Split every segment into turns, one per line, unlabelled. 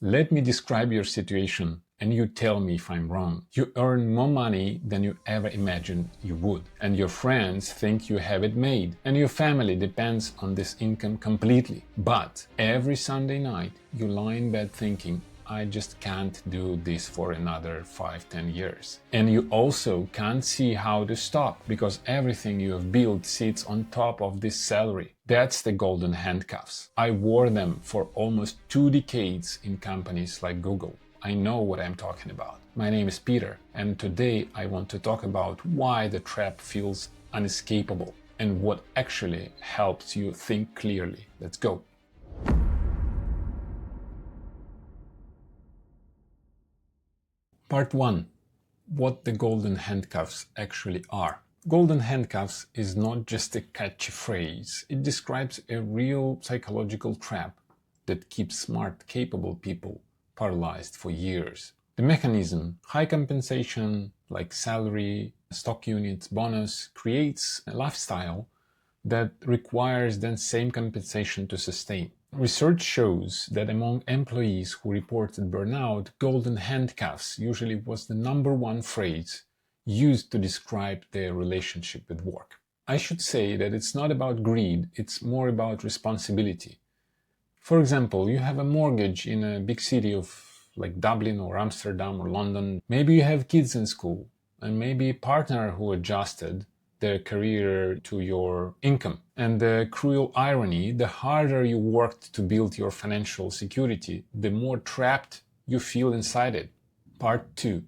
Let me describe your situation and you tell me if I'm wrong. You earn more money than you ever imagined you would, and your friends think you have it made, and your family depends on this income completely. But every Sunday night you lie in bed thinking, I just can't do this for another 5-10 years. And you also can't see how to stop, because everything you have built sits on top of this salary. That's the golden handcuffs. I wore them for almost 2 decades in companies like Google. I know what I'm talking about. My name is Peter, and today I want to talk about why the trap feels unescapable and what actually helps you think clearly. Let's go. Part 1. What the golden handcuffs actually are. Golden handcuffs is not just a catchy phrase. It describes a real psychological trap that keeps smart, capable people paralyzed for years. The mechanism, high compensation like salary, stock units, bonus, creates a lifestyle that requires then same compensation to sustain. Research shows that among employees who reported burnout, golden handcuffs usually was the #1 phrase used to describe their relationship with work. I should say that it's not about greed, it's more about responsibility. For example, you have a mortgage in a big city of like Dublin or Amsterdam or London. Maybe you have kids in school, and maybe a partner who adjusted their career to your income. And the cruel irony, the harder you worked to build your financial security, the more trapped you feel inside it. Part 2.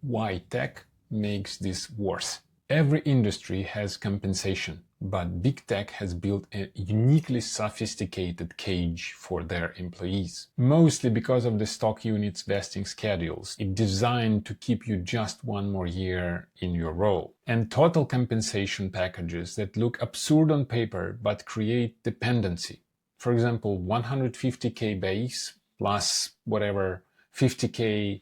Why tech makes this worse. Every industry has compensation, but big tech has built a uniquely sophisticated cage for their employees. Mostly because of the stock units vesting schedules. It's designed to keep you just one more year in your role. And total compensation packages that look absurd on paper but create dependency. For example, 150k base plus whatever 50k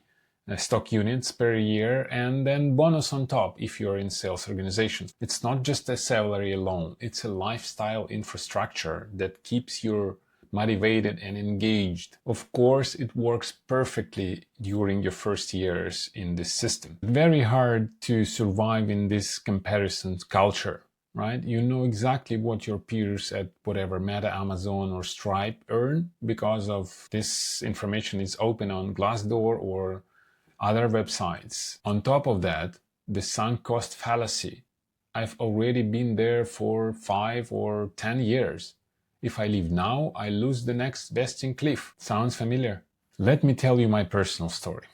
stock units per year, and then bonus on top if you're in sales organizations. It's not just a salary alone, it's a lifestyle infrastructure that keeps you motivated and engaged. Of course, it works perfectly during your first years in this system. Very hard to survive in this comparison culture, right? You know exactly what your peers at whatever Meta, Amazon or Stripe earn because of this information is open on Glassdoor or other websites. On top of that, the sunk cost fallacy. I've already been there for 5 or 10 years. If I leave now, I lose the next vesting cliff. Sounds familiar? Let me tell you my personal story.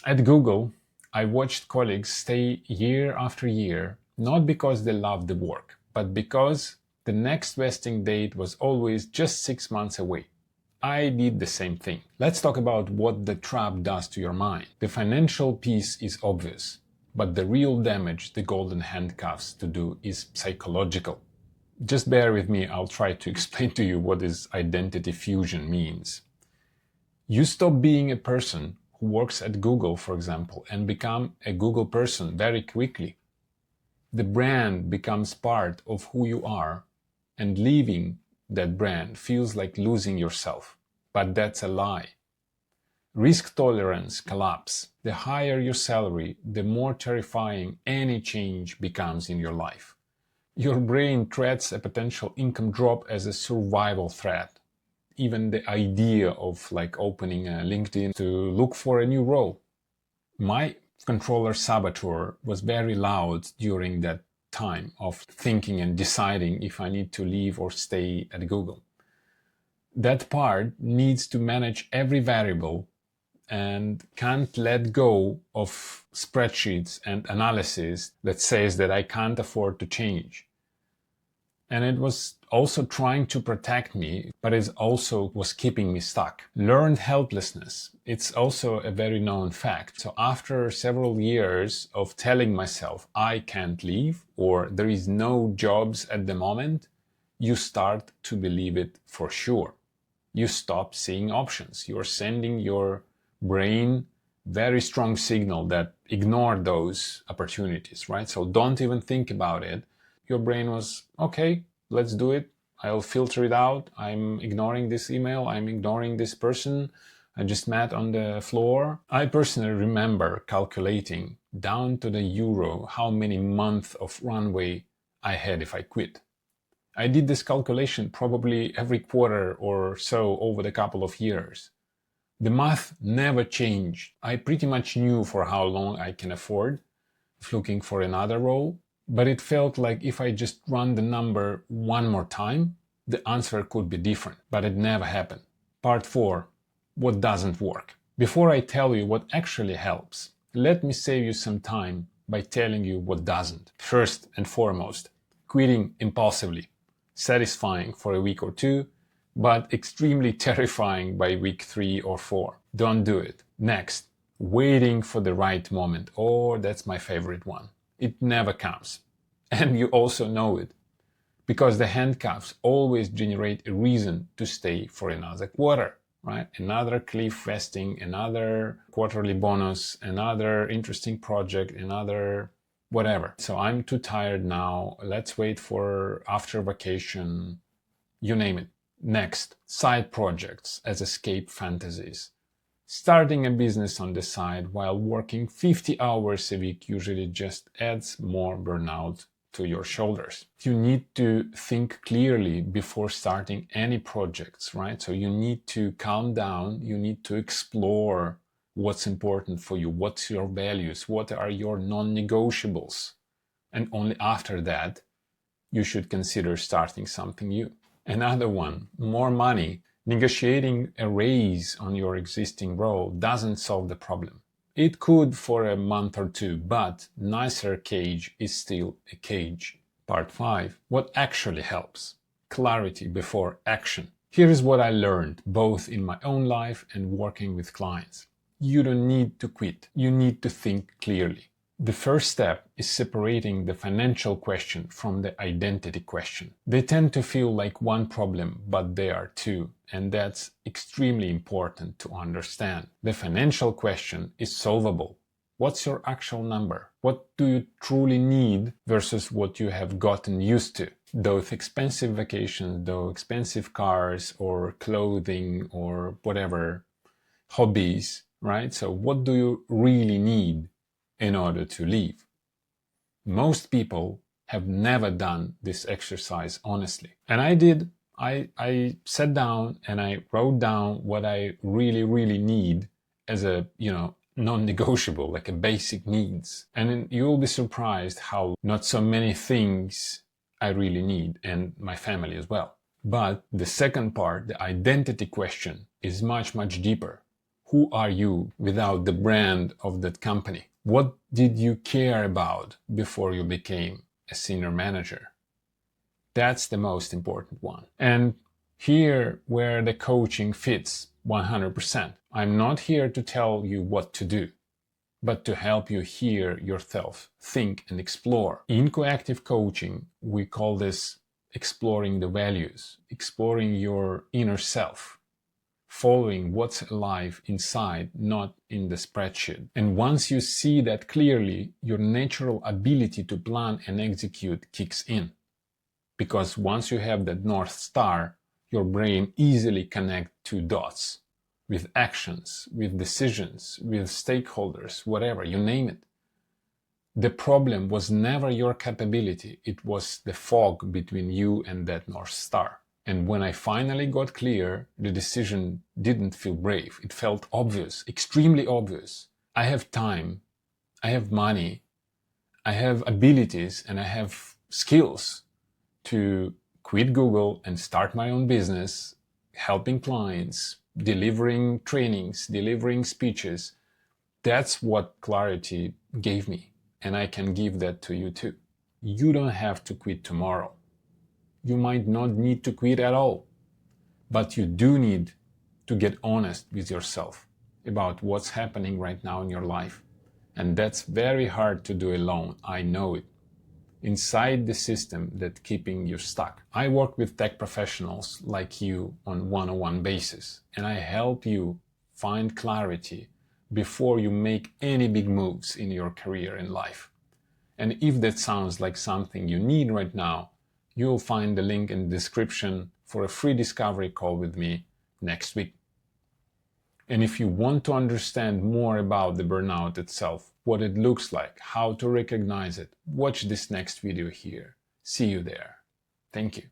At Google, I watched colleagues stay year after year, not because they loved the work, but because the next vesting date was always just 6 months away. I did the same thing. Let's talk about what the trap does to your mind. The financial piece is obvious, but the real damage the golden handcuffs to do is psychological. Just bear with me, I'll try to explain to you what this identity fusion means. You stop being a person who works at Google, for example, and become a Google person very quickly. The brand becomes part of who you are, and leaving that brand feels like losing yourself. But that's a lie. Risk tolerance collapse. The higher your salary, the more terrifying any change becomes in your life. Your brain treats a potential income drop as a survival threat. Even the idea of like opening a LinkedIn to look for a new role. My controller saboteur was very loud during that time of thinking and deciding if I need to leave or stay at Google. That part needs to manage every variable and can't let go of spreadsheets and analysis that says that I can't afford to change. And it was also trying to protect me, but it also was keeping me stuck. Learned helplessness. It's also a very known fact. So after several years of telling myself I can't leave or there is no jobs at the moment, you start to believe it for sure. You stop seeing options. You're sending your brain very strong signal that ignore those opportunities, right? So don't even think about it. Your brain was, okay, let's do it. I'll filter it out. I'm ignoring this email. I'm ignoring this person. I just met on the floor. I personally remember calculating down to the euro how many months of runway I had if I quit. I did this calculation probably every quarter or so over the couple of years. The math never changed. I pretty much knew for how long I can afford if looking for another role, but it felt like if I just run the number one more time, the answer could be different, but it never happened. Part 4. What doesn't work? Before I tell you what actually helps, let me save you some time by telling you what doesn't. First and foremost, quitting impulsively. Satisfying for a week or two, but extremely terrifying by week 3 or 4. Don't do it. Next, waiting for the right moment. Oh, that's my favorite one. It never comes. And you also know it. Because the handcuffs always generate a reason to stay for another quarter, right? Another cliff vesting, another quarterly bonus, another interesting project, another whatever. So I'm too tired now. Let's wait for after vacation, you name it. Next, side projects as escape fantasies. Starting a business on the side while working 50 hours a week usually just adds more burnout to your shoulders. You need to think clearly before starting any projects, right? So you need to calm down, you need to explore what's important for you, what's your values, what are your non-negotiables. And only after that, you should consider starting something new. Another one, more money. Negotiating a raise on your existing role doesn't solve the problem. It could for a month or two, but nicer cage is still a cage. Part 5. What actually helps? Clarity before action. Here is what I learned, both in my own life and working with clients. You don't need to quit. You need to think clearly. The first step is separating the financial question from the identity question. They tend to feel like one problem, but they are two, and that's extremely important to understand. The financial question is solvable. What's your actual number? What do you truly need versus what you have gotten used to? Those expensive vacations, those expensive cars or clothing or whatever, hobbies, right? So what do you really need in order to leave? Most people have never done this exercise honestly. And I did. I sat down and I wrote down what I really need as a, non-negotiable, like a basic needs. And you'll be surprised how not so many things I really need, and my family as well. But the second part, the identity question, is much deeper. Who are you without the brand of that company? What did you care about before you became a senior manager? That's the most important one. And here where the coaching fits 100%. I'm not here to tell you what to do, but to help you hear yourself, think and explore. In coactive coaching, we call this exploring the values, exploring your inner self, following what's alive inside, not in the spreadsheet. And once you see that clearly, your natural ability to plan and execute kicks in. Because once you have that North Star, your brain easily connects two dots with actions, with decisions, with stakeholders, whatever, you name it. The problem was never your capability, it was the fog between you and that North Star. And when I finally got clear, the decision didn't feel brave. It felt obvious, extremely obvious. I have time, I have money, I have abilities, and I have skills to quit Google and start my own business, helping clients, delivering trainings, delivering speeches. That's what clarity gave me, and I can give that to you too. You don't have to quit tomorrow. You might not need to quit at all, but you do need to get honest with yourself about what's happening right now in your life. And that's very hard to do alone, I know it. Inside the system that's keeping you stuck. I work with tech professionals like you on one-on-one basis, and I help you find clarity before you make any big moves in your career and life. And if that sounds like something you need right now, you'll find the link in the description for a free discovery call with me next week. And if you want to understand more about the burnout itself, what it looks like, how to recognize it, watch this next video here. See you there. Thank you.